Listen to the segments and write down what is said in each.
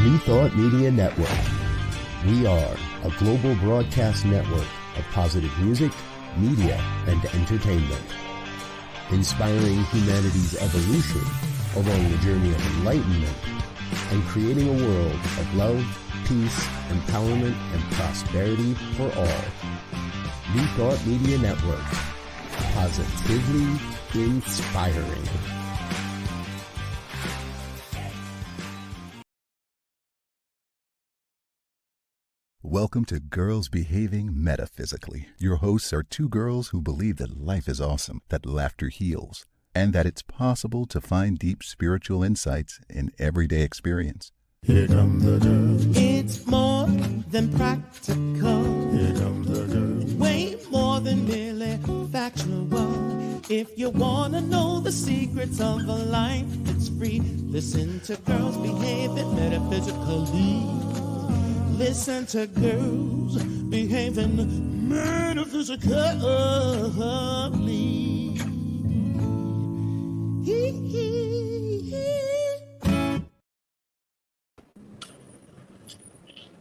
New Thought Media Network. We are a global broadcast network of positive music, media, and entertainment, inspiring humanity's evolution along the journey of enlightenment and creating a world of love, peace, empowerment, and prosperity for all. New Thought Media Network. Positively inspiring. Welcome to Girls Behaving Metaphysically. Your hosts are two girls who believe that life is awesome, that laughter heals, and that it's possible to find deep spiritual insights in everyday experience. Here come the girls. It's more than practical. Here come the girls. Way more than merely factual. If you want to know the secrets of a life that's free, listen to Girls Behaving Metaphysically. Listen to Girls Behaving Metaphysically.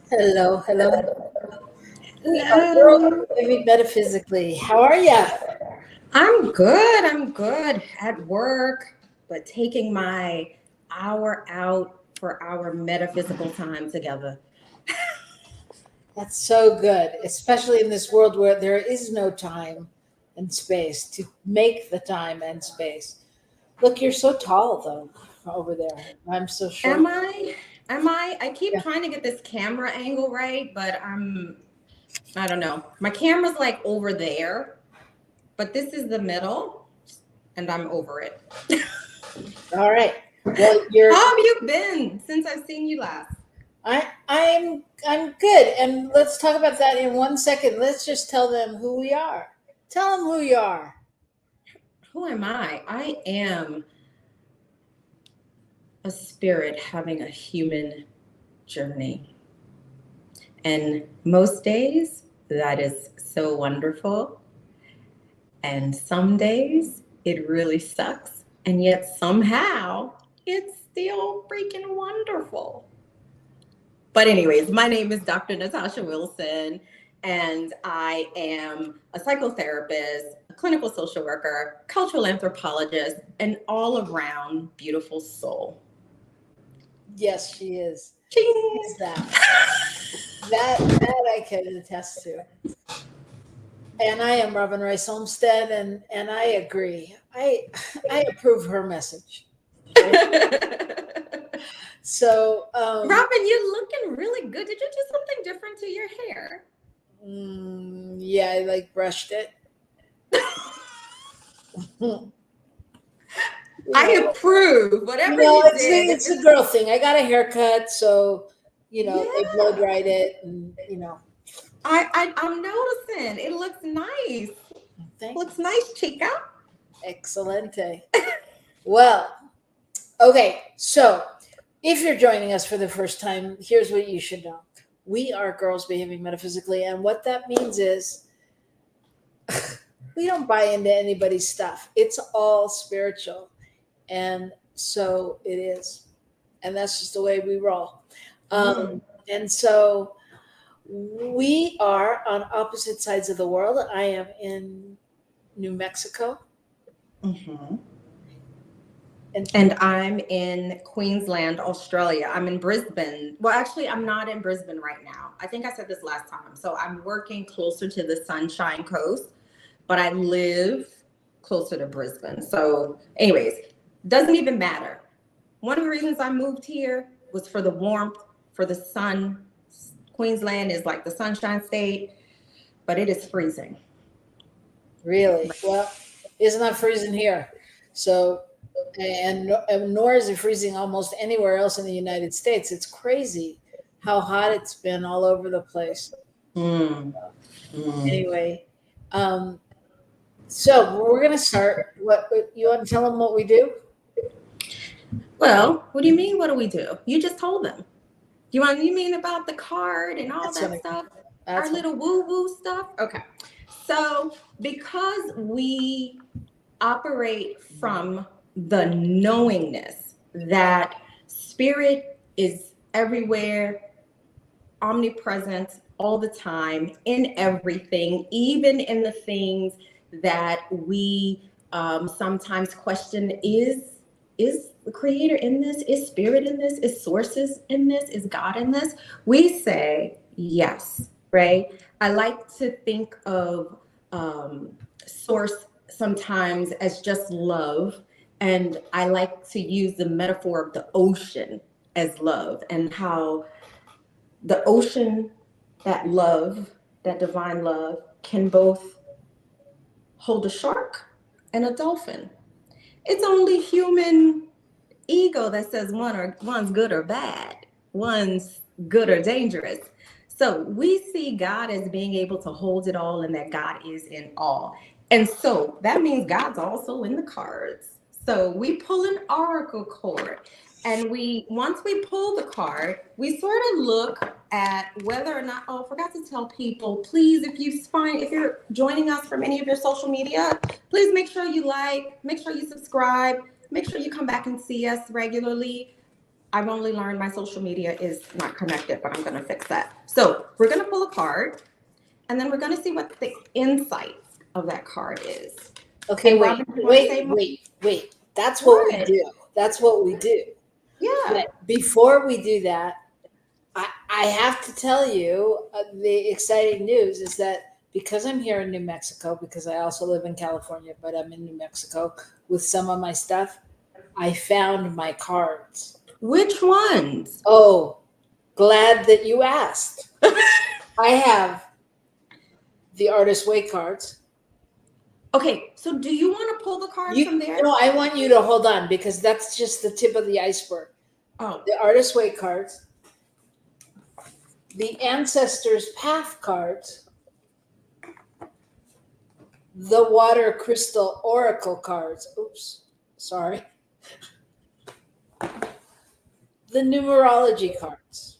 Hello, hello. We are Girls Behaving Metaphysically. How are ya? I'm good at work, but taking my hour out for our metaphysical time together. That's so good, especially in this world where there is no time and space to make the time and space. Look, you're so tall though over there. I'm so short. Am I? I keep trying to get this camera angle right, but I don't know. My camera's like over there, but this is the middle and I'm over it. All right. Well, How have you been since I've seen you last? I'm good. And let's talk about that in 1 second. Let's just tell them who we are. Tell them who you are. Who am I? I am a spirit having a human journey. And most days that is so wonderful. And some days it really sucks. And yet somehow it's still freaking wonderful. But anyways, my name is Dr. Natasha Wilson, and I am a psychotherapist, a clinical social worker, cultural anthropologist, an all-around beautiful soul. Yes, she is. Ching! Is that I can attest to. And I am Robyn Rice Olmsted, and I agree. I approve her message. So, Robyn, you're looking really good. Did you do something different to your hair? Yeah, I brushed it. I approve. Whatever you did. It's a girl thing. I got a haircut, so they blow dried it, and I'm noticing. It looks nice. Thanks. Looks nice, chica. Excelente. Well, okay, so if you're joining us for the first time, here's what you should know. We are Girls Behaving Metaphysically, and what that means is we don't buy into anybody's stuff. It's all spiritual, and so it is. And that's just the way we roll. And so we are on opposite sides of the world. I am in New Mexico. Mm-hmm. And I'm in Queensland, Australia. I'm in Brisbane. Well, actually, I'm not in Brisbane right now. I think I said this last time. So I'm working closer to the Sunshine Coast, but I live closer to Brisbane. So anyways, doesn't even matter. One of the reasons I moved here was for the warmth, for the sun. Queensland is like the sunshine state, but it is freezing. Really? Well, it's not freezing here. So, and nor is it freezing almost anywhere else in the United States. It's crazy how hot it's been all over the place. Anyway, so we're going to start. What you want to tell them what we do? Well, what do you mean? What do we do? You just told them. You mean about the card and all that stuff? Our little woo-woo stuff? Okay. So because we operate from the knowingness that spirit is everywhere, omnipresent all the time, in everything, even in the things that we sometimes question. Is the creator in this? Is spirit in this? Is sources in this? Is God in this? We say yes, right? I like to think of source sometimes as just love. And I like to use the metaphor of the ocean as love, and how the ocean, that love, that divine love, can both hold a shark and a dolphin. It's only human ego that says one's good or bad, one's good or dangerous. So we see God as being able to hold it all, and that God is in all. And so that means God's also in the cards. So we pull an oracle card, and once we pull the card, we sort of look at whether or not, I forgot to tell people, please, if you're joining us from any of your social media, please make sure you like, make sure you subscribe, make sure you come back and see us regularly. I've only learned my social media is not connected, but I'm going to fix that. So we're going to pull a card, and then we're going to see what the insight of that card is. Okay, Robyn, wait. That's what we do. That's what we do. Yeah. But before we do that, I have to tell you the exciting news is that because I'm here in New Mexico, because I also live in California, but I'm in New Mexico with some of my stuff, I found my cards. Which ones? Oh, glad that you asked. I have the Artist Way cards. Okay, so do you want to pull the card from there? No, I want you to hold on because that's just the tip of the iceberg. Oh. The Artist Way cards, the Ancestors Path cards, the Water Crystal Oracle cards. Oops, sorry. The numerology cards,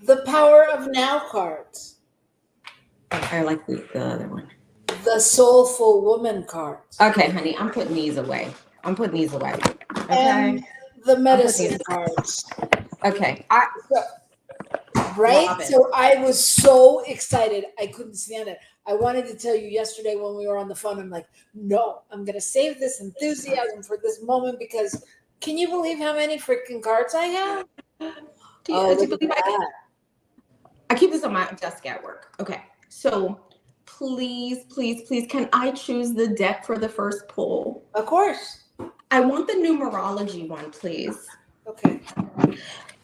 the Power of Now cards. I like the other one. The Soulful Woman cards. Okay, honey, I'm putting these away. Okay. And the Medicine cards. Okay. Right? Robyn. So I was so excited. I couldn't stand it. I wanted to tell you yesterday when we were on the phone, I'm like, no, I'm going to save this enthusiasm for this moment because can you believe how many freaking cards I have? Do you believe I keep this on my desk at work. Okay. So please, can I choose the deck for the first pull? Of course. I want the numerology one, please. Okay.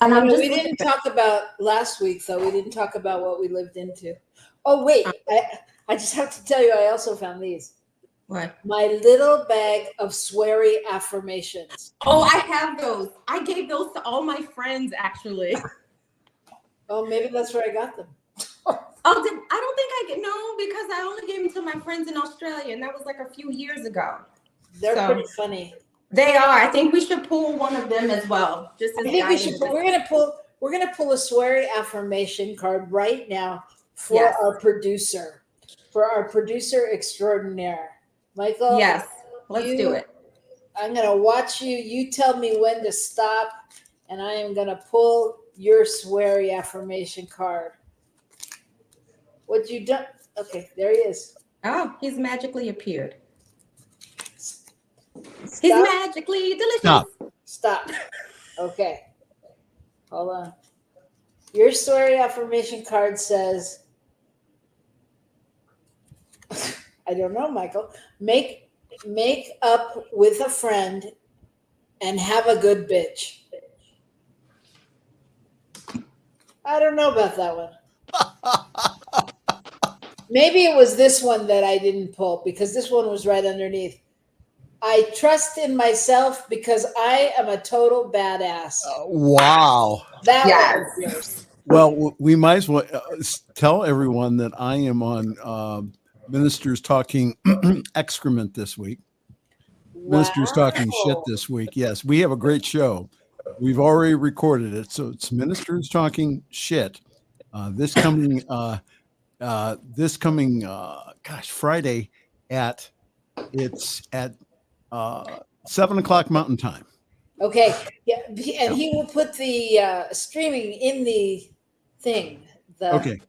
And we didn't talk about last week, though. We didn't talk about what we lived into. Oh, wait. I just have to tell you, I also found these. What? My little bag of sweary affirmations. Oh, I have those. I gave those to all my friends, actually. Oh, maybe that's where I got them. I don't think because I only gave them to my friends in Australia, and that was like a few years ago. They're pretty funny. They are. I think we should pull one of them as well. I think we should. We're gonna pull a sweary affirmation card right now for our producer extraordinaire, Michael. Yes, let's do it. I'm gonna watch you. You tell me when to stop, and I am gonna pull your sweary affirmation card. What you done? Okay, there he is. Oh, he's magically appeared. Stop. He's magically delicious. Stop. Okay. Hold on. Your sweary affirmation card says, I don't know, Michael. Make up with a friend and have a good bitch. I don't know about that one. Maybe it was this one that I didn't pull because this one was right underneath. I trust in myself because I am a total badass. Wow. That was yours. Well, we might as well tell everyone that I am on Ministers Talking Excrement this week. Wow. Ministers Talking Shit this week. Yes, we have a great show. We've already recorded it. So it's Ministers Talking Shit. This coming Friday at 7:00 Mountain Time. Okay. Yeah. And he will put the streaming in the thing. Okay.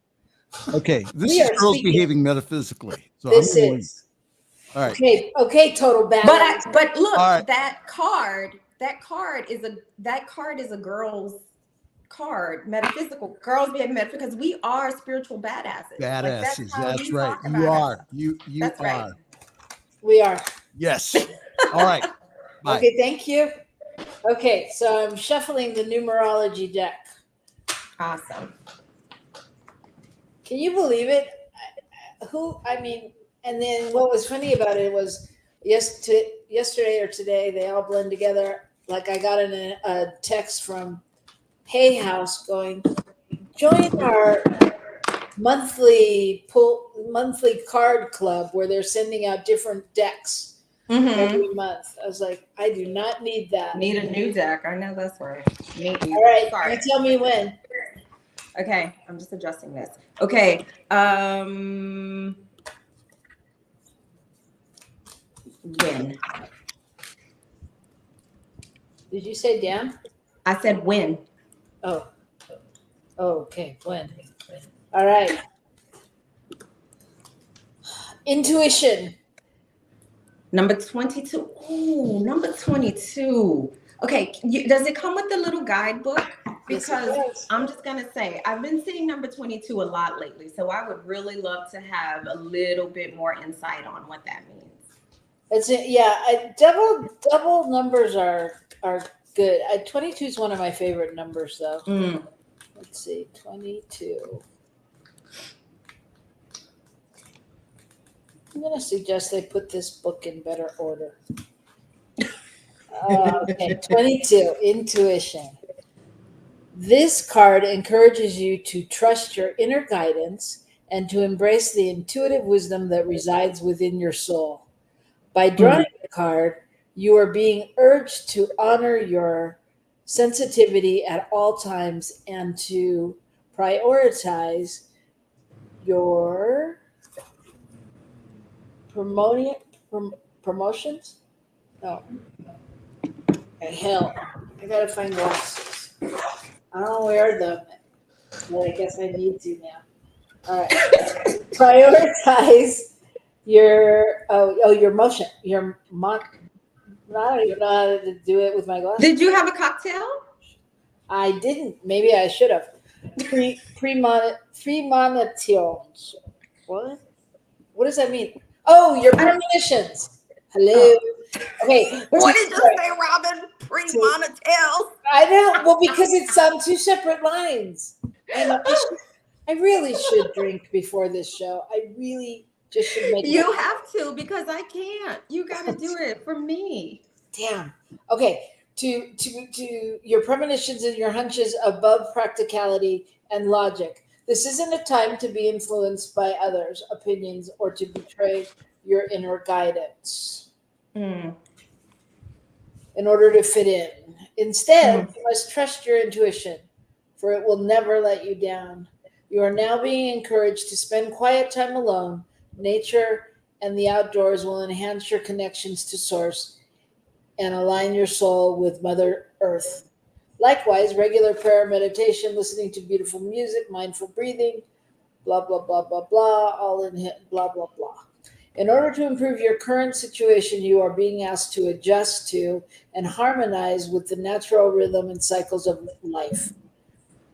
This We is are girls speaking. behaving metaphysically. So This I'm going. is. All right. Okay, total badass. But look, All right. that card is a girl's card, metaphysical. Girls being metaphysical, because we are spiritual badasses. Like, Badasses. how That's we right. talk You about are. ourselves. You That's are. right. We are. Yes. All right. Bye. Okay, thank you. Okay, so I'm shuffling the numerology deck. Awesome. Can you believe it? And then what was funny about it was yesterday or today, they all blend together. Like I got a text from Hay House going, join our monthly card club where they're sending out different decks every month. I was like, I do not need that. Need a new deck. I know that's right. All right, you tell me when. Okay, I'm just adjusting this. Okay. When? Did you say Dan? I said when. Oh, okay. When? All right. Intuition. Number 22. Ooh, number 22. Okay, does it come with the little guidebook? Yes, Because it does. I'm just going to say, I've been seeing number 22 a lot lately. So I would really love to have a little bit more insight on what that means. That's it. Yeah, double numbers are good. 22 is one of my favorite numbers, though. Let's see, 22. I'm going to suggest they put this book in better order. Okay, 22, intuition. This card encourages you to trust your inner guidance and to embrace the intuitive wisdom that resides within your soul. By drawing the card, you are being urged to honor your sensitivity at all times and to prioritize your promotions? No. Hell, I gotta find glasses. I don't wear them, but I guess I need to now. All right. Prioritize your motion. I don't even know how to do it with my glasses. Did you have a cocktail? I didn't. Maybe I should have. Premonitions. What? What does that mean? Oh, your premonitions. Hello. Okay. What did you say, Robyn? Premonitions. I know. Well, because it's on two separate lines. And I really should drink before this show. I really just should make. You have to, because I can't. You got to do it for me. Damn. Okay. To your premonitions and your hunches above practicality and logic. This isn't a time to be influenced by others' opinions or to betray your inner guidance in order to fit in. Instead, you must trust your intuition, for it will never let you down. You are now being encouraged to spend quiet time alone. Nature and the outdoors will enhance your connections to Source and align your soul with Mother Earth. Likewise, regular prayer, meditation, listening to beautiful music, mindful breathing, blah, blah, blah, blah, blah, all in blah, blah, blah. In order to improve your current situation, you are being asked to adjust to and harmonize with the natural rhythm and cycles of life.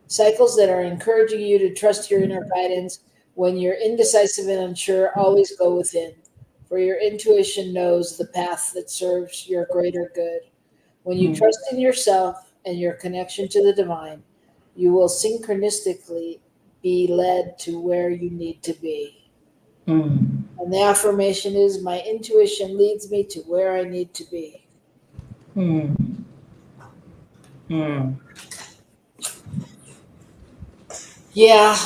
Cycles that are encouraging you to trust your inner guidance. When you're indecisive and unsure, always go within, for your intuition knows the path that serves your greater good. When you trust in yourself and your connection to the divine, you will synchronistically be led to where you need to be. And the affirmation is, my intuition leads me to where I need to be. Yeah.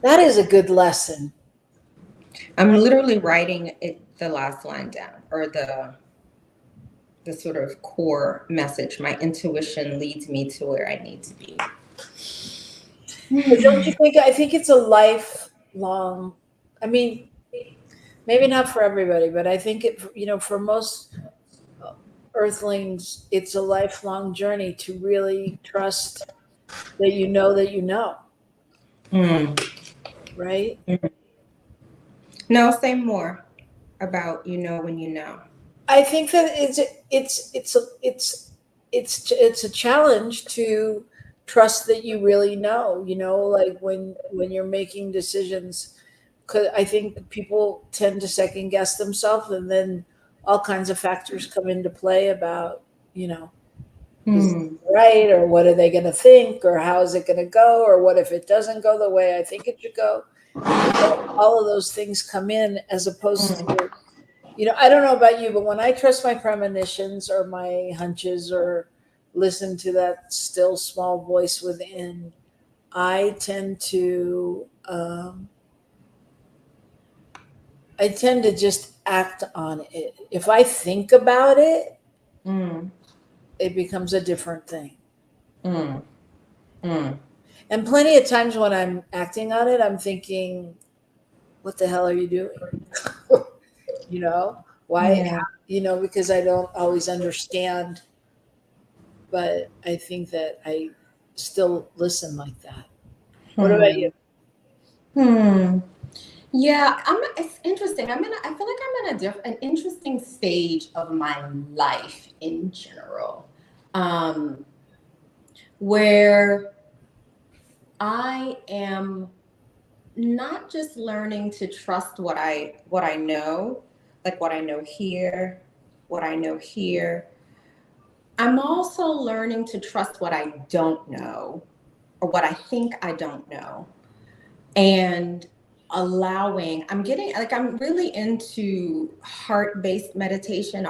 That is a good lesson. I'm literally writing the last line down, or the sort of core message. My intuition leads me to where I need to be. But don't you think? I think it's a lifelong. I mean, maybe not for everybody, but I think it. For most earthlings, it's a lifelong journey to really trust that you know that you know. Right? No, say more about when you know. I think that it's a challenge to trust that you really know, like when you're making decisions, because I think people tend to second guess themselves, and then all kinds of factors come into play about, is it right, or what are they going to think, or how is it going to go, or what if it doesn't go the way I think it should go. All of those things come in, as opposed to, I don't know about you, but when I trust my premonitions or my hunches or listen to that still small voice within, I tend to just act on it. If I think about it, it becomes a different thing. And plenty of times when I'm acting on it, I'm thinking, what the hell are you doing? Why? Yeah. Because I don't always understand, but I think that I still listen like that. What about you? Yeah, it's interesting. I feel like I'm in an interesting stage of my life in general, where I am not just learning to trust what I know, like what I know here, what I know here. I'm also learning to trust what I don't know, or what I think I don't know, and I'm really into heart-based meditation,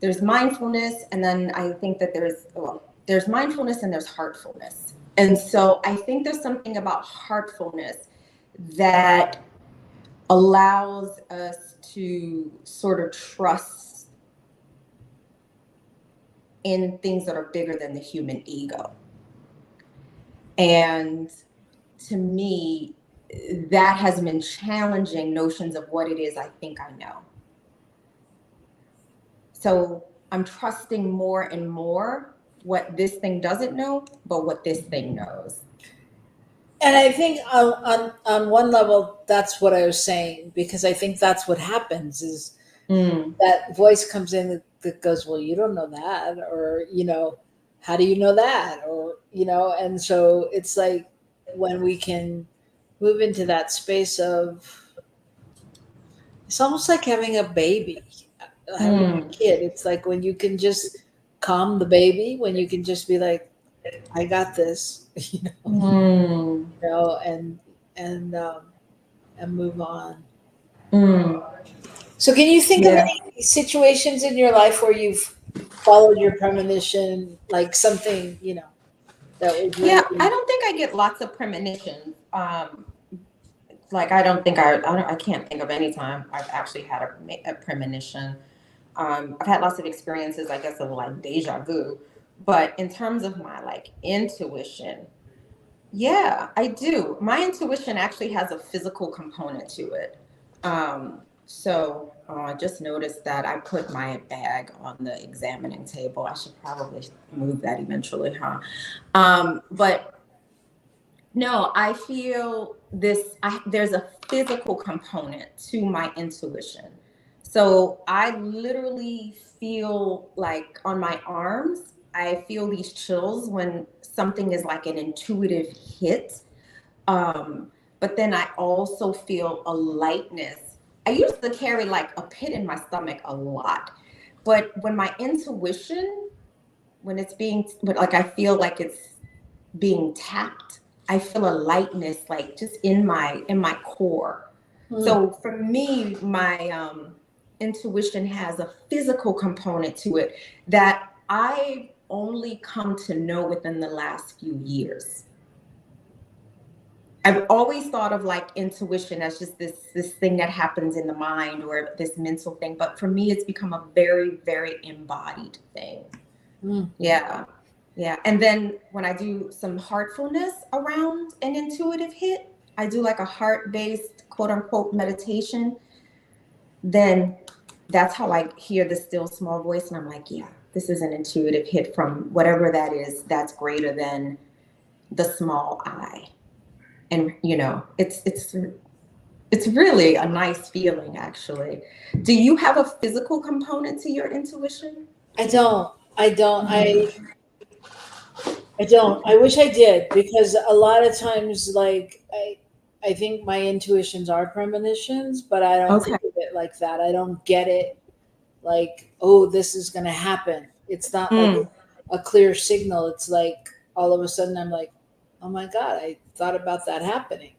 there's mindfulness, and then I think that there's mindfulness and there's heartfulness. And so I think there's something about heartfulness that allows us to sort of trust in things that are bigger than the human ego. And to me, that has been challenging notions of what it is I think I know. So I'm trusting more and more what this thing doesn't know, but what this thing knows. And I think on one level, that's what I was saying, because I think that's what happens is that voice comes in that goes, well, you don't know that, or, how do you know that? Or, and so it's like when we can move into that space of, it's almost like having a baby, having a kid. It's like when you can just calm the baby, when you can just be like, I got this, and move on. So can you think of any situations in your life where you've followed your premonition, like something, that would really... Yeah, I don't think I get lots of premonitions. Like, I can't think of any time I've actually had a premonition. I've had lots of experiences, I guess, of like deja vu, but in terms of my like intuition, yeah, I do. My intuition actually has a physical component to it. So I just noticed that I put my bag on the examining table. I should probably move that eventually, huh? But no, I feel there's a physical component to my intuition. So I literally feel like on my arms, I feel these chills when something is like an intuitive hit. But then I also feel a lightness. I used to carry like a pit in my stomach a lot. But when my intuition, I feel like it's being tapped, I feel a lightness like just in my core. So for me, my intuition has a physical component to it that I only come to know within the last few years. I've always thought of like intuition as just this thing that happens in the mind or this mental thing. But for me, it's become a very, very embodied thing. Yeah. Yeah. And then when I do some heartfulness around an intuitive hit, I do like a heart-based, quote unquote, meditation, then that's how I hear the still small voice, and I'm like, yeah, this is an intuitive hit from whatever that is that's greater than the small I. And it's really a nice feeling, actually. Do you have a physical component to your intuition? I don't. I don't. I wish I did, because a lot of times, like, I think my intuitions are premonitions, but I don't Okay. think of it like that. I don't get it like, oh, this is going to happen. It's not like a clear signal. It's like all of a sudden I'm like, oh my God, I thought about that happening.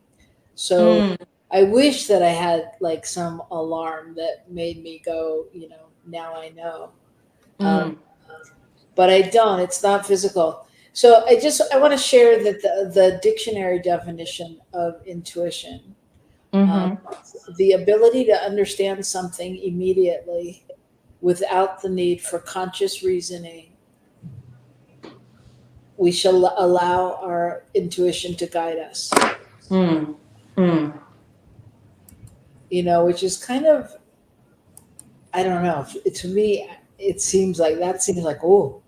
So I wish that I had like some alarm that made me go, now I know. But I don't. It's not physical. So I want to share that the dictionary definition of intuition, the ability to understand something immediately without the need for conscious reasoning. We shall allow our intuition to guide us. Which is kind of, I don't know. To me, it seems like oh,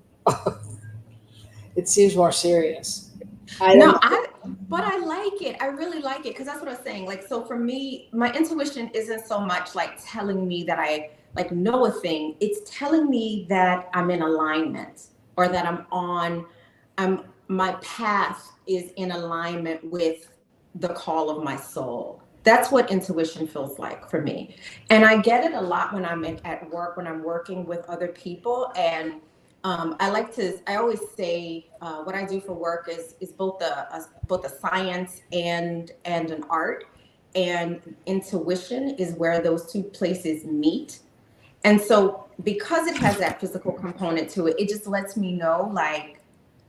it seems more serious. But I like it. I really like it, because that's what I was saying. Like, so for me, my intuition isn't so much like telling me that I like know a thing. It's telling me that I'm in alignment, or that my path is in alignment with the call of my soul. That's what intuition feels like for me. And I get it a lot when I'm at work, when I'm working with other people. And I always say what I do for work is both a science and an art. And intuition is where those two places meet. And so because it has that physical component to it, it just lets me know, like,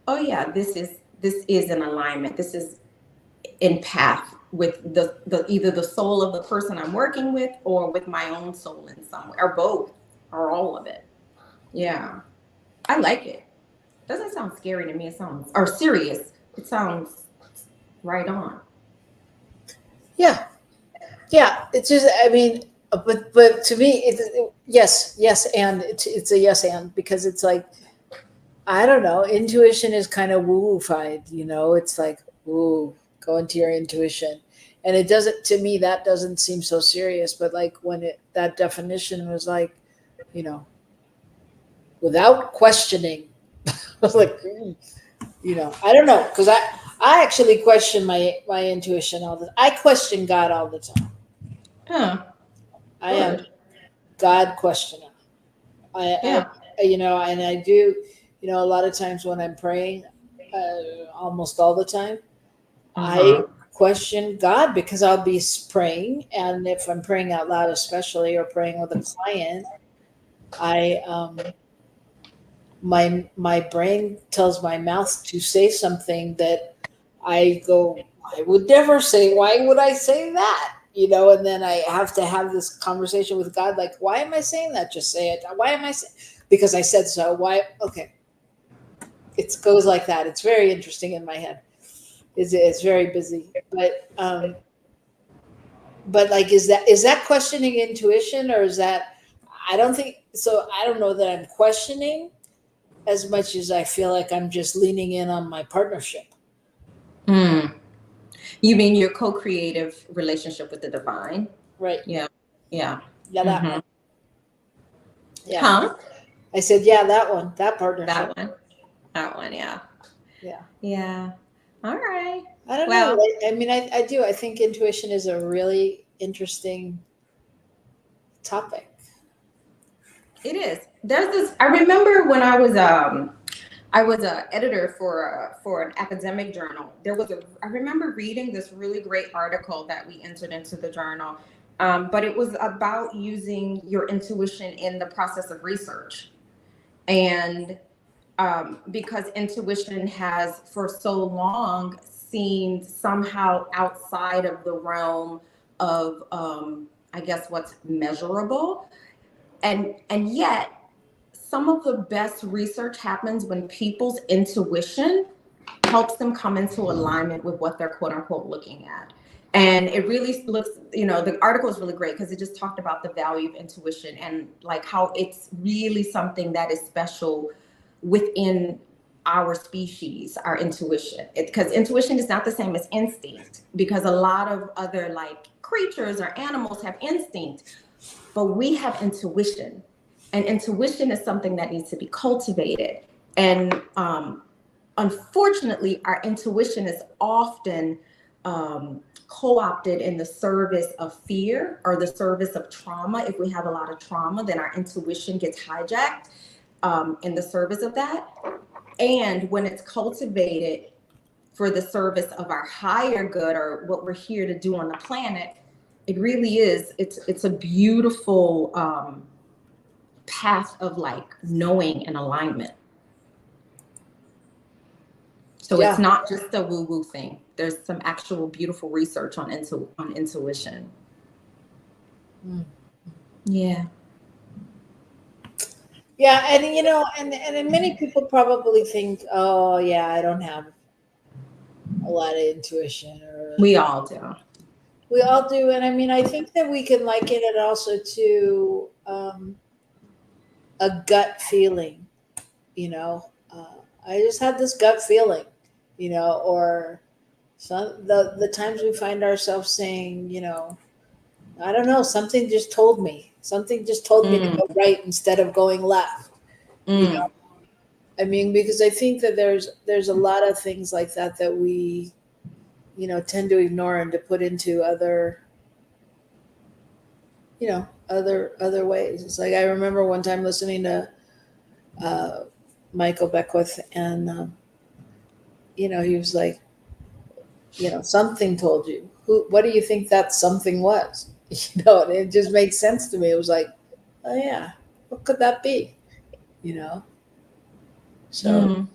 oh yeah, this is in alignment. This is in path with the either the soul of the person I'm working with, or with my own soul in some way, or both, or all of it. Yeah. I like it. Doesn't sound scary to me. It sounds, or serious. It sounds right on. Yeah. It's just, I mean, but to me, yes, and it's a yes and, because it's like, I don't know, intuition is kind of woo-fied, it's like, ooh, go into your intuition. And it doesn't, to me, that doesn't seem so serious. But like when that definition was like, without questioning, I was like, I don't know. Because I actually question my intuition all the time. I question God all the time. I am God questioner. I and I do, a lot of times when I'm praying, almost all the time, I question God, because I'll be praying, and if I'm praying out loud, especially, or praying with a client, my brain tells my mouth to say something that I go, I would never say. Why would I say that? And then I have to have this conversation with God, like, why am I saying that? Just say it. Why am I saying? Because I said so. Why? Okay. It goes like that. It's very interesting in my head. It's very busy, but like, is that questioning intuition, or is that? I don't think so. I don't know that I'm questioning as much as I feel like I'm just leaning in on my partnership. You mean your co-creative relationship with the divine? Right. Yeah. That one. Yeah. Huh? I said, yeah, that one, that partnership. That one. Yeah. Yeah. All right. I don't know. I mean, I do. I think intuition is a really interesting topic. It is. There's this. I remember when I was an editor for an academic journal. I remember reading this really great article that we entered into the journal, but it was about using your intuition in the process of research, and because intuition has for so long seemed somehow outside of the realm of I guess what's measurable, and yet some of the best research happens when people's intuition helps them come into alignment with what they're quote unquote looking at. And it really looks, the article is really great because it just talked about the value of intuition and like how it's really something that is special within our species, our intuition. Because intuition is not the same as instinct, because a lot of other like creatures or animals have instinct, but we have intuition. And intuition is something that needs to be cultivated. And unfortunately, our intuition is often co-opted in the service of fear or the service of trauma. If we have a lot of trauma, then our intuition gets hijacked in the service of that. And when it's cultivated for the service of our higher good or what we're here to do on the planet, it really is, it's a beautiful path of like knowing and alignment. So it's not just a woo-woo thing. There's some actual beautiful research on intuition. Mm. Yeah. Yeah, and many people probably think, oh yeah, I don't have a lot of intuition. We all do. We all do, and I mean, I think that we can liken it also to a gut feeling. I just had this gut feeling, or some the times we find ourselves saying, I don't know, something just told me. Something just told me to go right instead of going left. I mean, because I think that there's a lot of things like that we, tend to ignore and to put into other ways. It's like I remember one time listening to Michael Beckwith, and he was like, something told you. What do you think that something was? And it just made sense to me. It was like, oh yeah, what could that be? So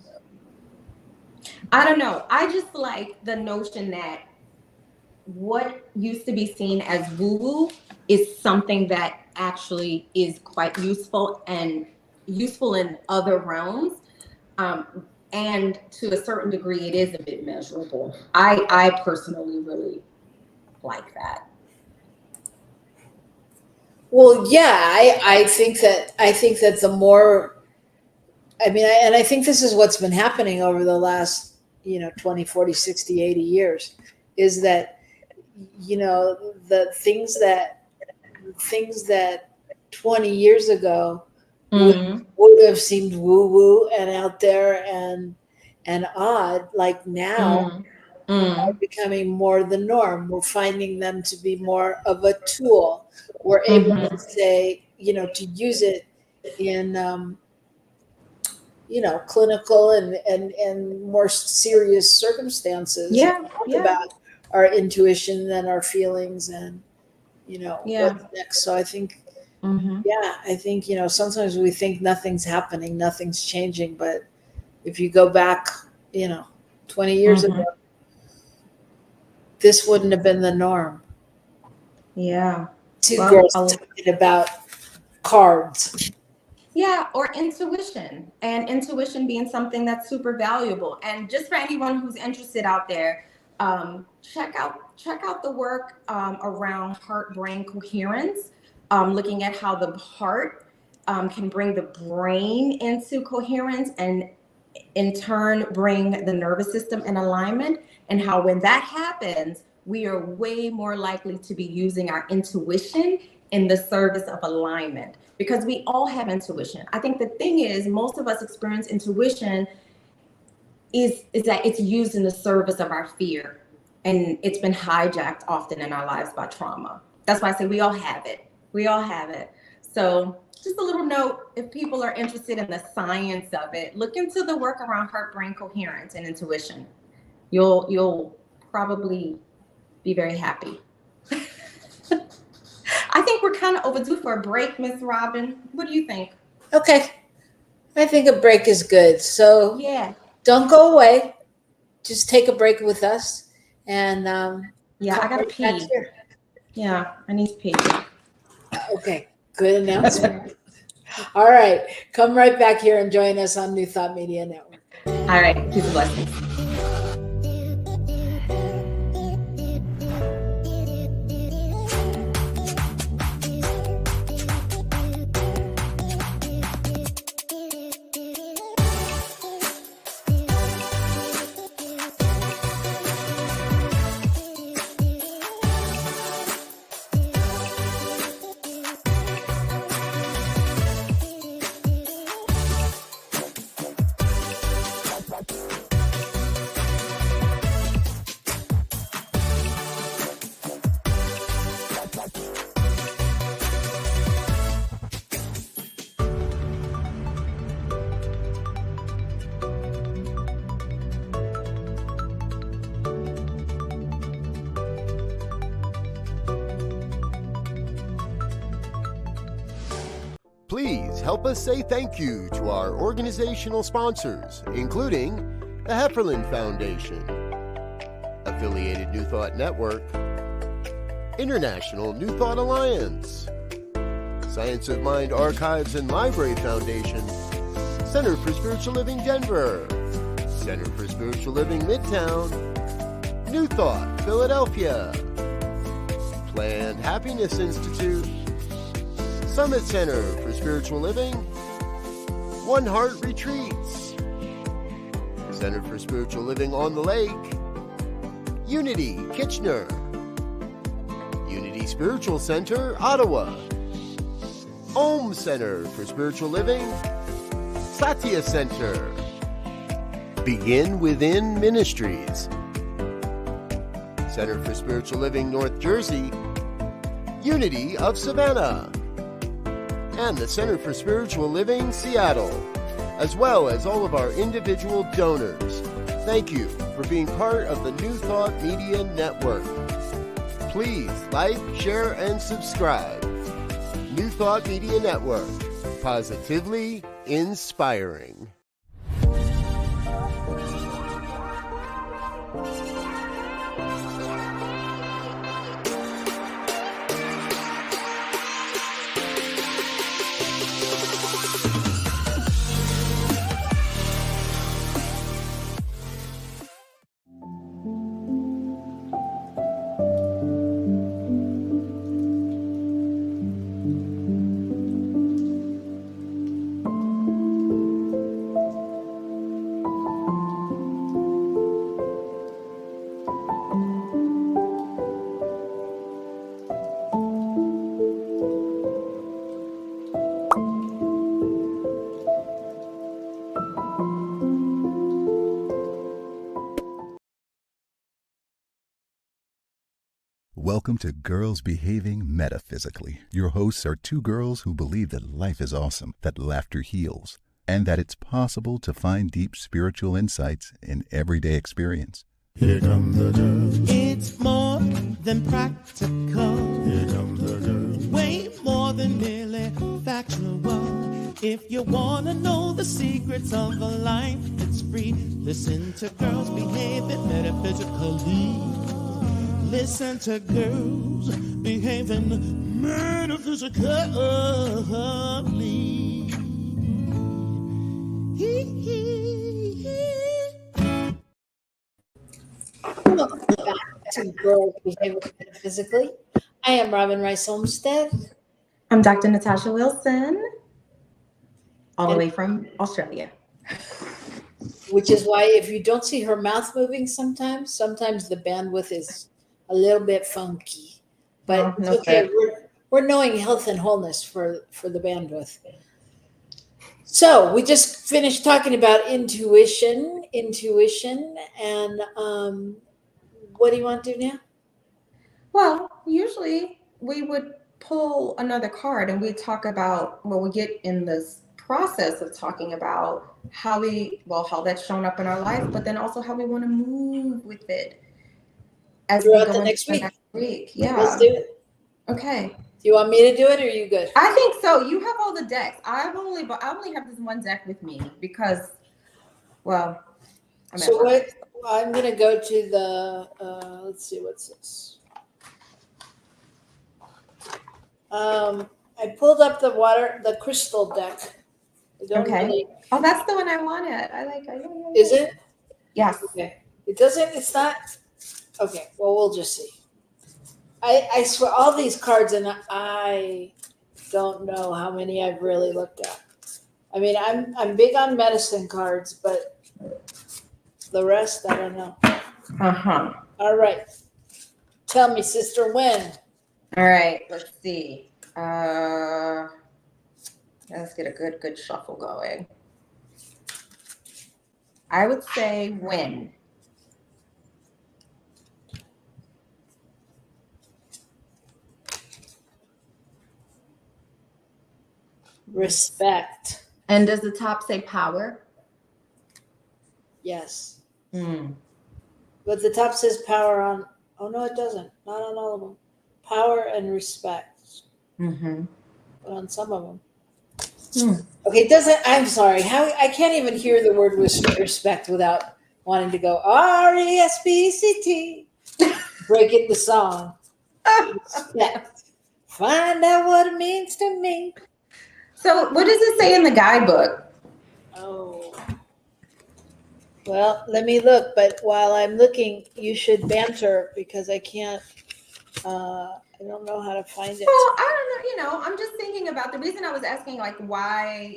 I don't know. I just like the notion that what used to be seen as woo-woo is something that actually is quite useful and useful in other realms. And to a certain degree, it is a bit measurable. I personally really like that. Well, yeah, I think that the more, I think this is what's been happening over the last, 20, 40, 60, 80 years, is that, the things that 20 years ago would have seemed woo-woo and out there and odd, like now are becoming more the norm. We're finding them to be more of a tool. We're able to say, to use it in, clinical and more serious circumstances. About our intuition and our feelings and, what's next. So I think, I think, sometimes we think nothing's happening, nothing's changing. But if you go back, 20 years ago, this wouldn't have been the norm. Yeah. Two girls talking about cards. Yeah, or intuition, and intuition being something that's super valuable. And just for anyone who's interested out there, check out the work around heart-brain coherence, looking at how the heart can bring the brain into coherence and in turn bring the nervous system in alignment, and how when that happens, we are way more likely to be using our intuition in the service of alignment, because we all have intuition. I think the thing is, most of us experience intuition is that it's used in the service of our fear, and it's been hijacked often in our lives by trauma. That's why I say we all have it. We all have it. So just a little note, if people are interested in the science of it, look into the work around heart-brain coherence and intuition. You'll probably be very happy. I think we're kind of overdue for a break, Miss Robyn. What do you think? Okay. I think a break is good. So yeah, don't go away. Just take a break with us. And I gotta pee. Yeah, I need to pee. Okay, good announcement. All right. Come right back here and join us on New Thought Media Network. All right. Peace and blessings. Please help us say thank you to our organizational sponsors, including the Hefferland Foundation, Affiliated New Thought Network, International New Thought Alliance, Science of Mind Archives and Library Foundation, Center for Spiritual Living Denver, Center for Spiritual Living Midtown, New Thought Philadelphia, Planned Happiness Institute, Summit Center for Spiritual Living, One Heart Retreats, Center for Spiritual Living on the Lake, Unity Kitchener, Unity Spiritual Center Ottawa, Om Center for Spiritual Living, Satya Center, Begin Within Ministries, Center for Spiritual Living North Jersey, Unity of Savannah, and the Center for Spiritual Living Seattle, as well as all of our individual donors. Thank you for being part of the New Thought Media Network. Please like, share, and subscribe. New Thought Media Network, positively inspiring. Welcome to Girls Behaving Metaphysically. Your hosts are two girls who believe that life is awesome, that laughter heals, and that it's possible to find deep spiritual insights in everyday experience. Here come the girls. It's more than practical. Here come the girls. Way more than merely factual. If you want to know the secrets of a life that's free, listen to Girls Behaving Metaphysically. Listen to Girls Behaving Metaphysically. Welcome back to Girls Behaving Metaphysically. I am Robyn Rice Olmsted. I'm Dr. Natasha Wilson, all the way from Australia. Which is why if you don't see her mouth moving sometimes the bandwidth is a little bit funky. But it's okay. We're knowing health and wholeness for the bandwidth. So we just finished talking about intuition, and what do you want to do now? Well, usually we would pull another card and we talk about, well, we get in this process of talking about how that's shown up in our life, but then also how we want to move with it as we go into the next week. Yeah. Let's do it. Okay. Do you want me to do it, or are you good? I think so. You have all the decks. I only have this one deck with me because, well, I'm going to go to the, let's see, what's this? I pulled up the crystal deck. Okay. Oh, that's the one I wanted. I like it. Is it? Yes. Okay. It's not. Okay. Well, we'll just see. I swear all these cards, and I don't know how many I've really looked at. I mean, I'm big on medicine cards, but the rest, I don't know. Uh-huh. All right. Tell me, sister, when? All right. Let's see. Let's get a good shuffle going. I would say when. Respect. And does the top say power? Yes. Mm. But the top says power on. Oh, no, it doesn't. Not on all of them. Power and respect. Mm-hmm. But on some of them. Okay, it doesn't. I'm sorry. How I can't even hear the word respect without wanting to go RESPCT. Break it the song. Respect. Find out what it means to me. So what does it say in the guidebook? Oh. Well, let me look. But while I'm looking, you should banter because I can't. I don't know how to find it. Well, I don't know. I'm just thinking about the reason I was asking, like, why,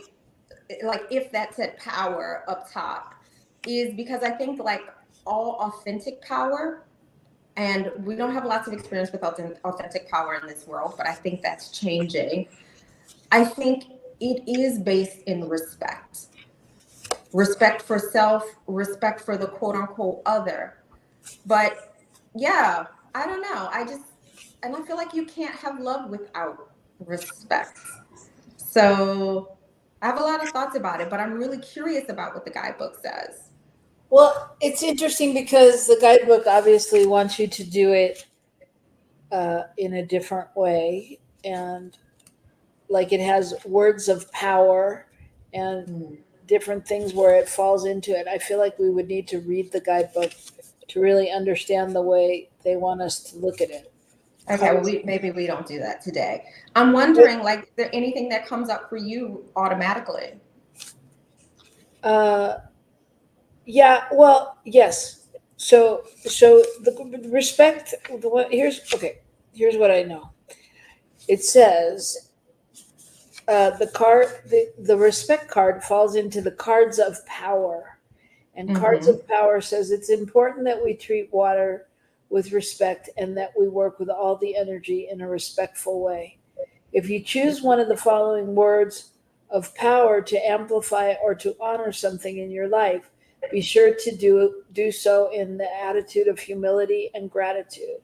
like, if that said power up top, is because I think, like, all authentic power, and we don't have lots of experience with authentic power in this world, but I think that's changing. I think it is based in respect. Respect for self, respect for the quote unquote other. But yeah, I don't know. And I feel like you can't have love without respect. So I have a lot of thoughts about it, but I'm really curious about what the guidebook says. Well, it's interesting because the guidebook obviously wants you to do it in a different way. And like it has words of power and different things where it falls into it. I feel like we would need to read the guidebook to really understand the way they want us to look at it. Okay, well, maybe we don't do that today. I'm wondering, like, is there anything that comes up for you automatically? Yeah, well, yes. So the respect, here's what I know. It says the respect card falls into the cards of power. And cards of power says it's important that we treat water with respect and that we work with all the energy in a respectful way. If you choose one of the following words of power to amplify or to honor something in your life, be sure to do so in the attitude of humility and gratitude.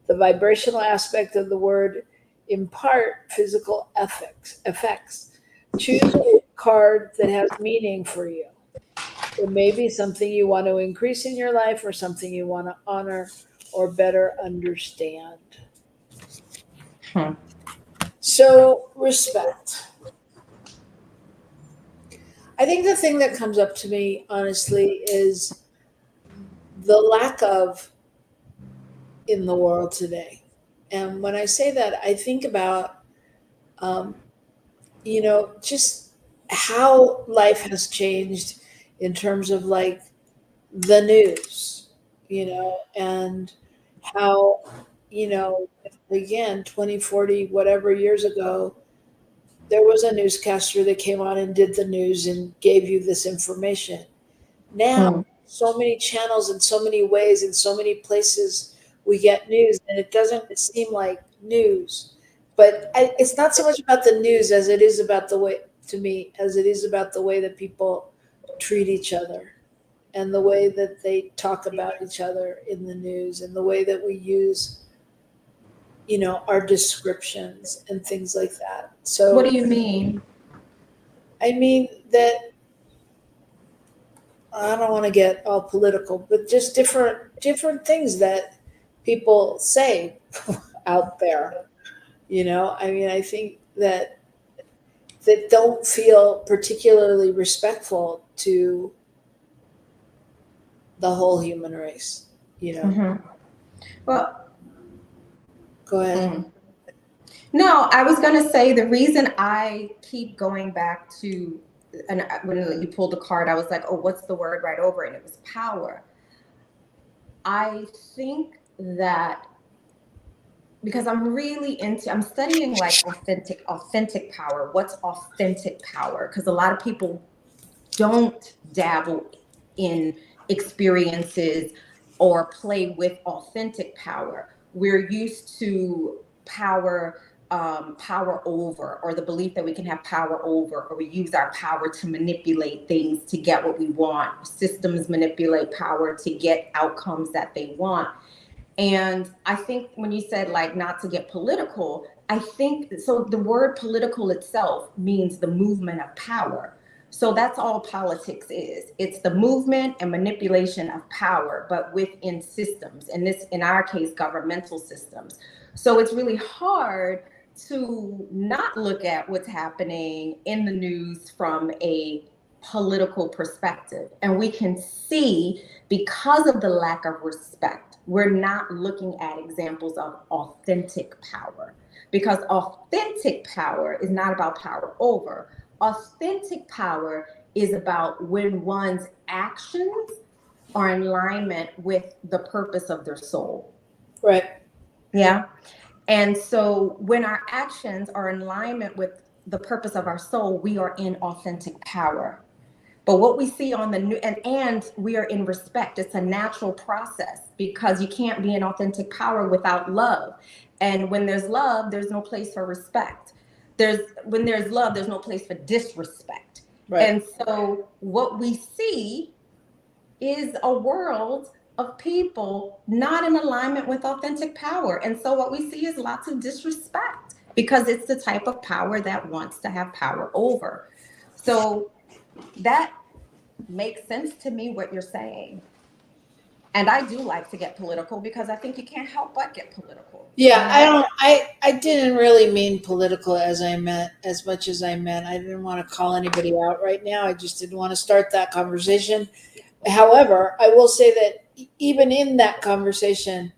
The vibrational aspect of the word impart physical effects. Choose a card that has meaning for you. It may be something you want to increase in your life or something you want to honor or better understand. So, respect. I think the thing that comes up to me, honestly, is the lack of in the world today. And when I say that, I think about, just how life has changed in terms of like the news, and how, again, 20, 40, whatever years ago, there was a newscaster that came on and did the news and gave you this information. Now, so many channels and so many ways and so many places we get news, and it doesn't seem like news. But it's not so much about the news as it is about the way, to me, as it is about the way that people treat each other and the way that they talk about each other in the news and the way that we use, our descriptions and things like that. So what do you mean? I mean that I don't want to get all political, but just different things that people say out there. I think that don't feel particularly respectful to the whole human race. Well, go ahead. No, I was going to say the reason I keep going back to, and when you pulled the card, I was like, oh, what's the word right over it? And it was power. I think that because I'm studying like authentic power. What's authentic power? Because a lot of people don't dabble in experiences or play with authentic power. We're used to power over, or the belief that we can have power over, or we use our power to manipulate things to get what we want. Systems manipulate power to get outcomes that they want. And I think when you said like not to get political, I think so the word political itself means the movement of power. So that's all politics is. It's the movement and manipulation of power, but within systems, and this, in our case, governmental systems. So it's really hard to not look at what's happening in the news from a political perspective. And we can see, because of the lack of respect, we're not looking at examples of authentic power, because authentic power is not about power over. Authentic power is about when one's actions are in alignment with the purpose of their soul. Right. Yeah. And so when our actions are in alignment with the purpose of our soul, we are in authentic power. But what we see on the new, and we are in respect. It's a natural process, because you can't be in authentic power without love. And when there's love, there's no place for respect. When there's love, there's no place for disrespect. Right. And so what we see is a world of people not in alignment with authentic power. And so what we see is lots of disrespect, because it's the type of power that wants to have power over. So that makes sense to me, what you're saying. And I do like to get political, because I think you can't help but get political. Yeah, I didn't really mean political as much as I meant. I didn't want to call anybody out right now. I just didn't want to start that conversation. However, I will say that even in that conversation,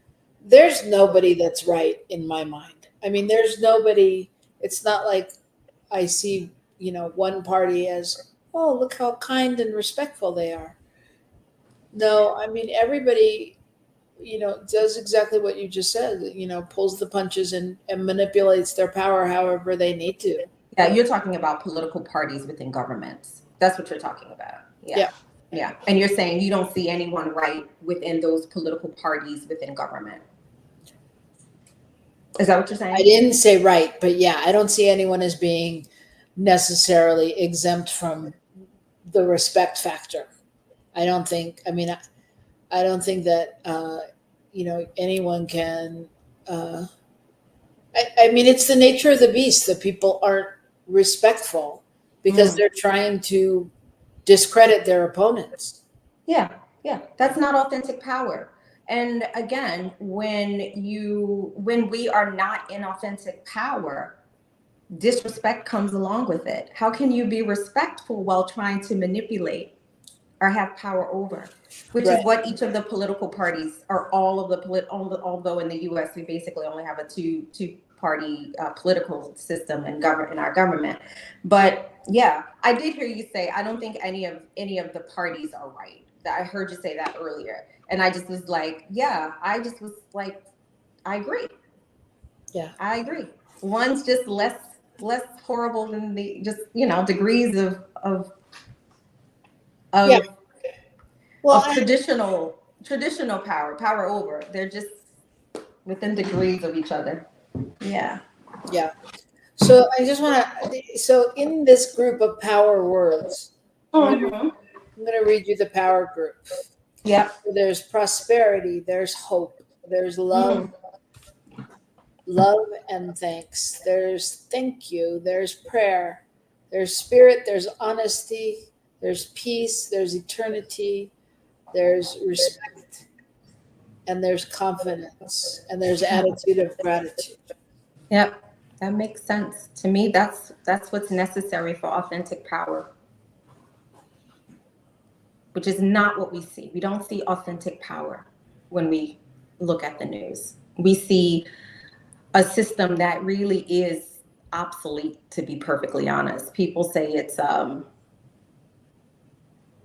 there's nobody that's right in my mind. I mean, there's nobody. It's not like I see, one party as, oh, look how kind and respectful they are. No, I mean, everybody, does exactly what you just said, pulls the punches and manipulates their power however they need to. Yeah, you're talking about political parties within governments. That's what you're talking about. Yeah. Yeah. And you're saying you don't see anyone right within those political parties within government. Is that what you're saying? I didn't say right, but yeah, I don't see anyone as being necessarily exempt from the respect factor. I don't think that, anyone can, I mean, it's the nature of the beast that people aren't respectful because they're trying to discredit their opponents. Yeah. That's not authentic power. And again, when we are not in authentic power, disrespect comes along with it. How can you be respectful while trying to manipulate or have power over? Which is what each of the political parties, or all of the although in the U.S. we basically only have a two-party political system in our government. But yeah, I did hear you say, I don't think any of the parties are right. I heard you say that earlier. And I just was like, I agree. Yeah. I agree. One's just less horrible than the degrees of traditional power over. They're just within degrees of each other. Yeah. So I just want to, so in this group of power words, I'm going to read you the power group. Yeah. There's prosperity, there's hope, there's love, love and thanks. There's thank you, there's prayer, there's spirit, there's honesty, there's peace, there's eternity, there's respect, and there's confidence, and there's attitude of gratitude. Yep, that makes sense to me. That's what's necessary for authentic power, which is not what we see. We don't see authentic power when we look at the news. We see a system that really is obsolete, to be perfectly honest. People say it's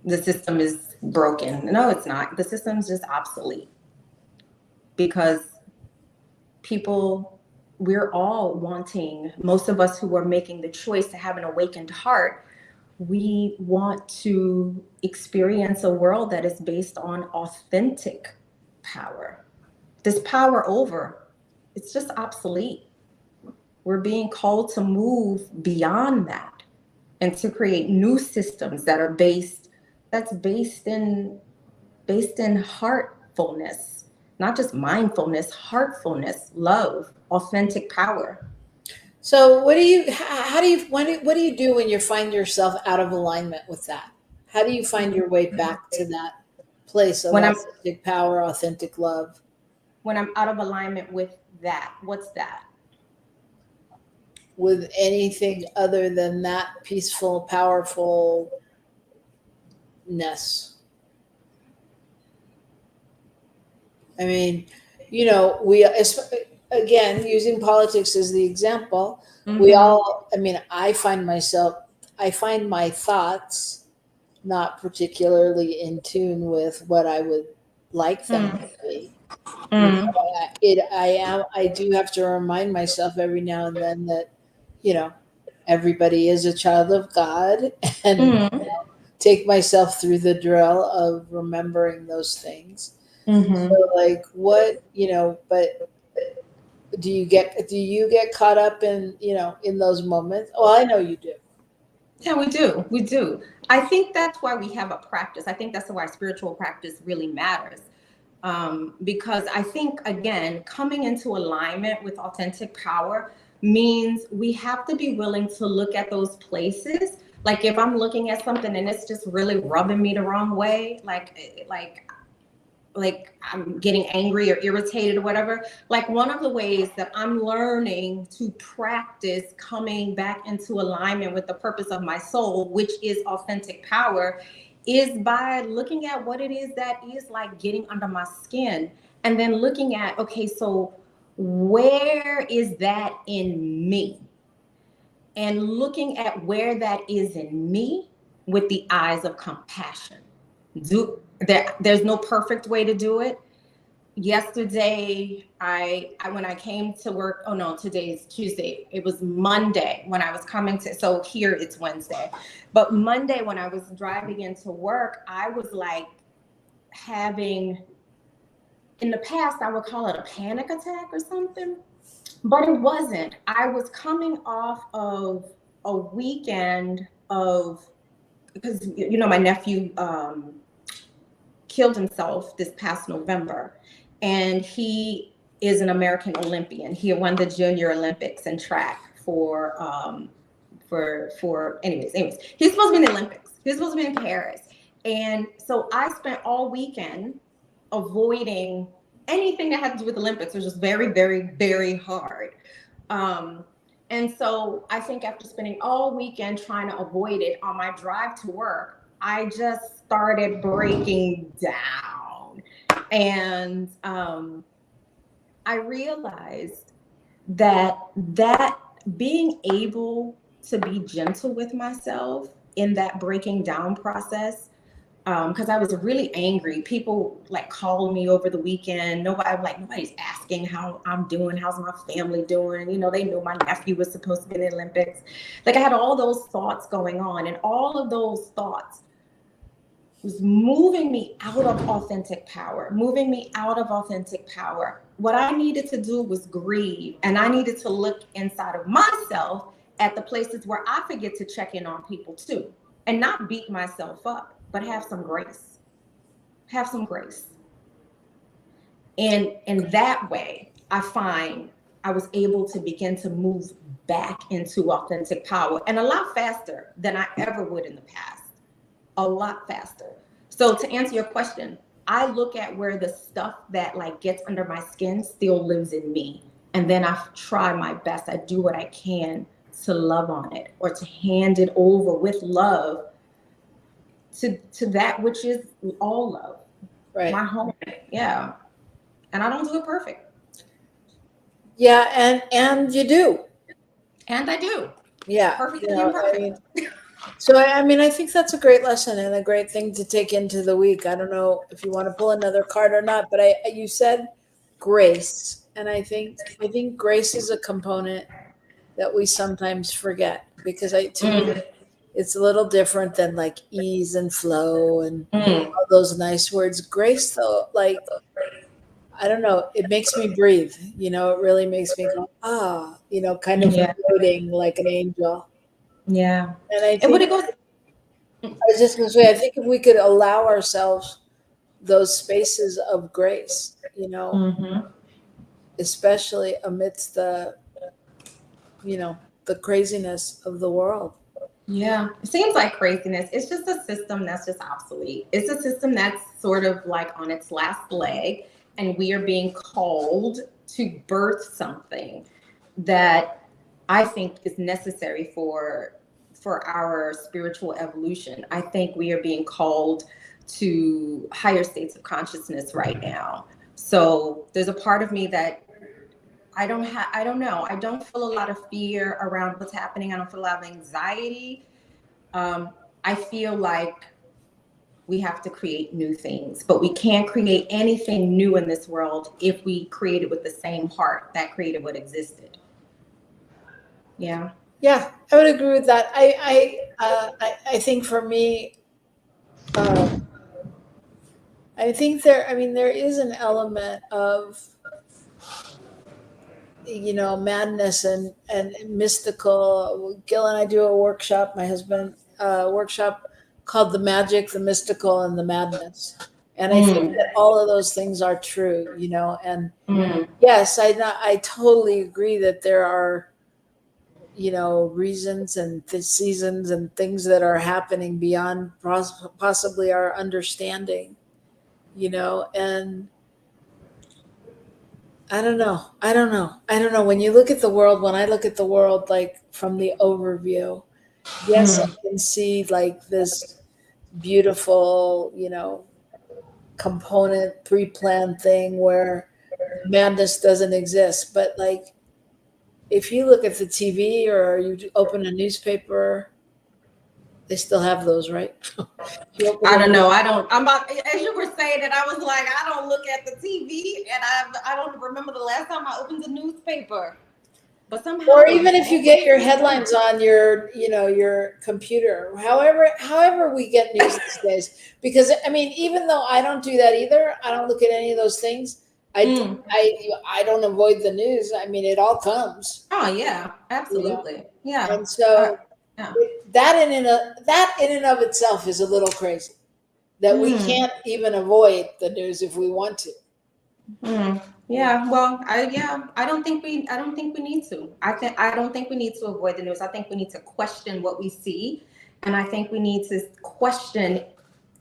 the system is broken. No, it's not. The system's just obsolete, because we're all wanting, most of us who are making the choice to have an awakened heart, we want to experience a world that is based on authentic power. This power over, it's just obsolete. We're being called to move beyond that and to create new systems that are based in heartfulness, not just mindfulness, heartfulness, love, authentic power. So what do you do when you find yourself out of alignment with that? How do you find your way back to that place of authentic power, authentic love? When I'm out of alignment with that, what's that? with anything other than that peaceful, powerfulness. I mean, you know, again, using politics as the example, we all, I mean, I find my thoughts not particularly in tune with what I would like them to be. I do have to remind myself every now and then that, you know, everybody is a child of God, and take myself through the drill of remembering those things. So like what, you know, but do you get caught up in, you know, in those moments? Well, I know you do. Yeah, we do. We do. I think that's why we have a practice. I think that's why spiritual practice really matters. Because I think, again, coming into alignment with authentic power means we have to be willing to look at those places. Like if I'm looking at something and it's just really rubbing me the wrong way, like I'm getting angry or irritated or whatever, like one of the ways that I'm learning to practice coming back into alignment with the purpose of my soul, which is authentic power, is by looking at what it is that is like getting under my skin, and then looking at, okay, so where is that in me? And looking at where that is in me with the eyes of compassion. There's no perfect way to do it. Yesterday, when I came to work, oh no, today's Tuesday. It was Monday when I was coming to, so here it's Wednesday. But Monday when I was driving into work, I was like having, in the past, I would call it a panic attack or something, but it wasn't. I was coming off of a weekend of, because, you know, my nephew killed himself this past November. And he is an American Olympian. He won the Junior Olympics in track for anyways. He's supposed to be in the Olympics. He was supposed to be in Paris. And so I spent all weekend avoiding anything that had to do with the Olympics, which was very, very, very hard. And so I think after spending all weekend trying to avoid it, on my drive to work, I just started breaking down. And I realized that being able to be gentle with myself in that breaking down process, because I was really angry. People like called me over the weekend. Nobody's asking how I'm doing. How's my family doing? You know, they knew my nephew was supposed to be in the Olympics. Like I had all those thoughts going on, and all of those thoughts was moving me out of authentic power, What I needed to do was grieve, and I needed to look inside of myself at the places where I forget to check in on people too, and not beat myself up, but have some grace. And in that way, I find I was able to begin to move back into authentic power, and a lot faster than I ever would in the past. A lot faster. So to answer your question, I look at where the stuff that like gets under my skin still lives in me. And then I try my best. I do what I can to love on it, or to hand it over with love to that which is all love. Right. My home. Yeah. And I don't do it perfect. Yeah, and you do. And I do. Yeah. Perfect. You know, I think that's a great lesson and a great thing to take into the week. I don't know if you want to pull another card or not, but you said grace, and I think grace is a component that we sometimes forget, because to me, it's a little different than like ease and flow and all those nice words. Grace, though, like, I don't know, it makes me breathe. You know, it really makes me go, kind of floating like an angel. Yeah. And I think, I was just going to say, I think if we could allow ourselves those spaces of grace, you know, especially amidst the craziness of the world. Yeah, it seems like craziness. It's just a system that's just obsolete. It's a system that's sort of like on its last leg, and we are being called to birth something that I think is necessary for our spiritual evolution. I think we are being called to higher states of consciousness right now. So there's a part of me that I don't know. I don't feel a lot of fear around what's happening. I don't feel a lot of anxiety. I feel like we have to create new things, but we can't create anything new in this world if we create it with the same heart that created what existed. Yeah. Yeah, I would agree with that. I think for me, I think there is an element of, madness and mystical. Gil and I do a workshop, my husband, workshop called The Magic, the Mystical, and the Madness. And I think that all of those things are true, and yes, I totally agree that there are, reasons and seasons and things that are happening beyond possibly our understanding, and I don't know. When you look at the world, when I look at the world, like from the overview, yes, I can see like this beautiful, component pre-planned thing where madness doesn't exist. But like, if you look at the TV or you open a newspaper, they still have those, right? I don't know. I'm about, as you were saying it, I was like, I don't look at the TV, and I don't remember the last time I opened the newspaper. But somehow, or even if you get your headlines on your computer, however we get news these days, because even though I don't do that either, I don't look at any of those things. I don't avoid the news. It all comes. Oh yeah, absolutely. Yeah. And so that in and of itself is a little crazy, that we can't even avoid the news if we want to. Yeah, well, I don't think we need to. I don't think we need to avoid the news. I think we need to question what we see, and I think we need to question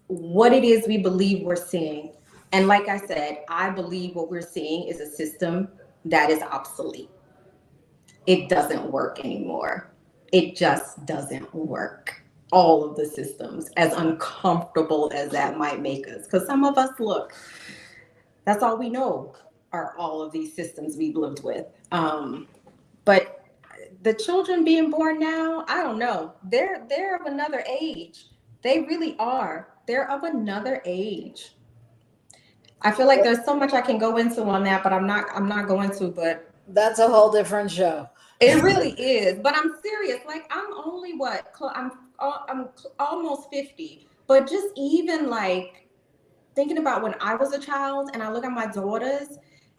what it is we believe we're seeing. And like I said, I believe what we're seeing is a system that is obsolete. It doesn't work anymore. It just doesn't work. All of the systems, as uncomfortable as that might make us, because some of us that's all we know are all of these systems we've lived with. But the children being born now, I don't know. They're of another age. They really are. They're of another age. I feel like there's so much I can go into on that, but I'm not going to. But that's a whole different show. It really is. But I'm serious. Like, I'm only I'm almost 50. But just even like thinking about when I was a child and I look at my daughters,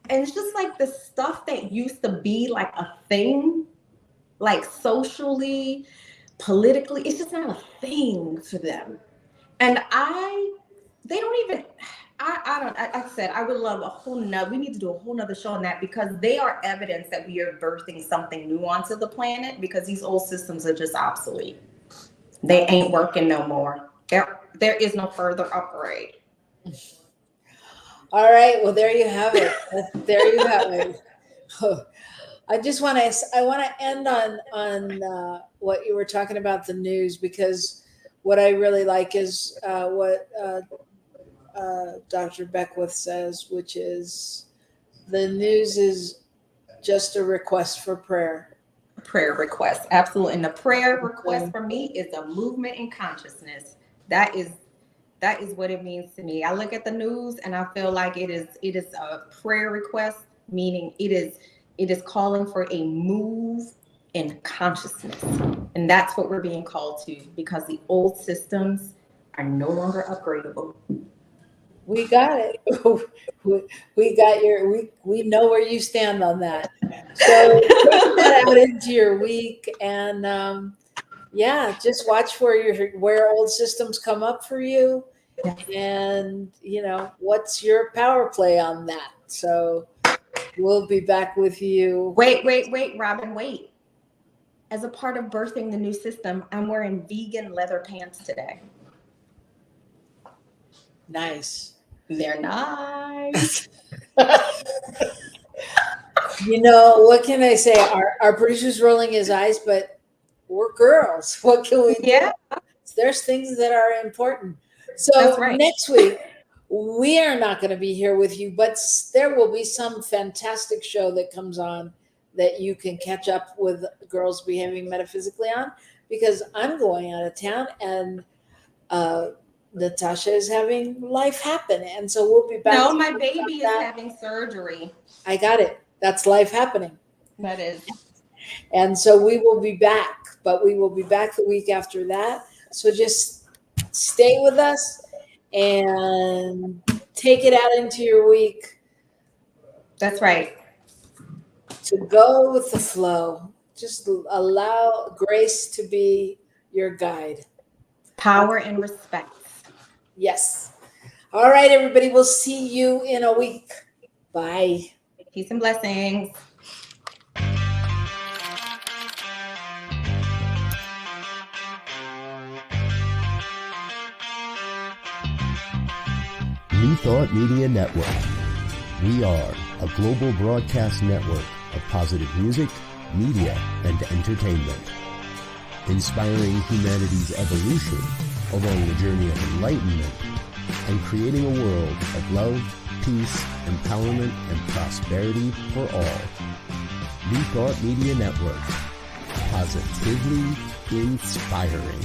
and it's just like the stuff that used to be like a thing, like socially, politically, it's just not a thing for them. And they don't even, I said, I would love we need to do a whole nother show on that, because they are evidence that we are birthing something new onto the planet, because these old systems are just obsolete. They ain't working no more. There is no further upgrade. All right. Well, there you have it. There you have it. I want to end on what you were talking about, the news, because what I really like is what Dr. Beckwith says, which is the news is just a request for prayer. Prayer request, absolutely. And the prayer request for me is a movement in consciousness. That is what it means to me. I look at the news and I feel like it is a prayer request, meaning it is calling for a move in consciousness. And that's what we're being called to, because the old systems are no longer upgradable. We got it. We got we know where you stand on that. So take that out into your week, and just watch where old systems come up for you, and what's your power play on that. So we'll be back with you. Wait, Robyn, wait. As a part of birthing the new system, I'm wearing vegan leather pants today. Nice. They're nice. You know, what can I say? Our producer's rolling his eyes, but we're girls. What can we do? Yeah. There's things that are important. So That's right. next week, we are not going to be here with you, but there will be some fantastic show that comes on that you can catch up with Girls Behaving Metaphysically on, because I'm going out of town and Natasha is having life happen. And so we'll be back. No, my baby is having surgery. I got it. That's life happening. That is. And so we will be back, but we will be back the week after that. So just stay with us and take it out into your week. That's right. To go with the flow. Just allow grace to be your guide. Power and respect. Yes. All right, everybody. We'll see you in a week. Bye. Peace and blessings. New Thought Media Network. We are a global broadcast network of positive music, media, and entertainment, inspiring humanity's evolution along the journey of enlightenment and creating a world of love, peace, empowerment, and prosperity for all. New Thought Media Network. Positively inspiring.